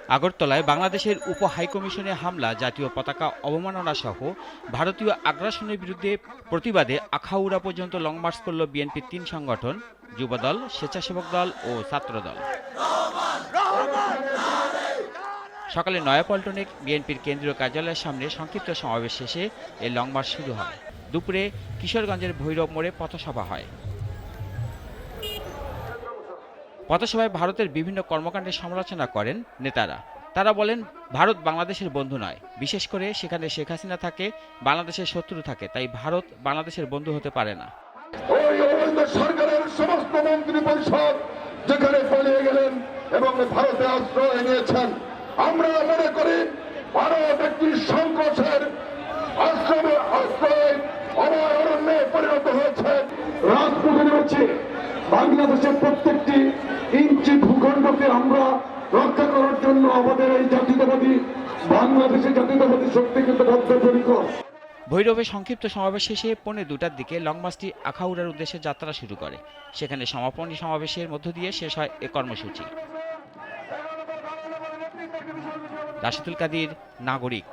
আগরতলায় বাংলাদেশের উপ হাইকমিশনে হামলা, জাতীয় পতাকা অবমাননা সহ ভারতীয় আগ্রাসনের বিরুদ্ধে প্রতিবাদে আখাউড়া পর্যন্ত লং মার্চ করল বিএনপির ৩ সংগঠন, যুবদল, স্বেচ্ছাসেবক দল ও ছাত্রদল। সকালে নয়াপল্টনে বিএনপির কেন্দ্রীয় কার্যালয়ের সামনে সংক্ষিপ্ত সমাবেশ শেষে এই লং মার্চ শুরু হয়। দুপুরে কিশোরগঞ্জের ভৈরব মোড়ে পথসভা হয়। পথসভায় ভারতের বিভিন্ন কর্মকাণ্ডের সমালোচনা করেন নেতারা। তারা বলেন, ভারত বাংলাদেশের বন্ধু নয়, বিশেষ করে সেখানে শেখ হাসিনা থাকে, বাংলাদেশের শত্রু থাকে, তাই ভারত বাংলাদেশের বন্ধু হতে পারে না। ওই অবৈধ সরকারের সমস্ত মন্ত্রী পরিষদ যেখানে পালিয়ে গেলেন এবং ভারতে আশ্রয় নিয়েছেন, আমরা মনে করি ভারত একটি সংকোচের আশ্রয় অভয়ারণ্যে পরিণত হয়েছে। রাজপথে হচ্ছে বাংলাদেশের প্রত্যেকটি ইঞ্চি ভূখণ্ডকে আমরা রক্ষা করার জন্য আমাদের এই বাংলাদেশের জাতীয়তাবাদী শক্তি কিন্তু বদ্ধপরিকর। ভৈরবে সংক্ষিপ্ত সমাবেশ শেষে 1:45টার দিকে লং মার্চটি আখাউড়ার উদ্দেশ্যে যাত্রা শুরু করে। সেখানে সমাপনী সমাবেশের মধ্য দিয়ে শেষ হয় এ কর্মসূচি। রাশেদুল কাদির, নাগরিক।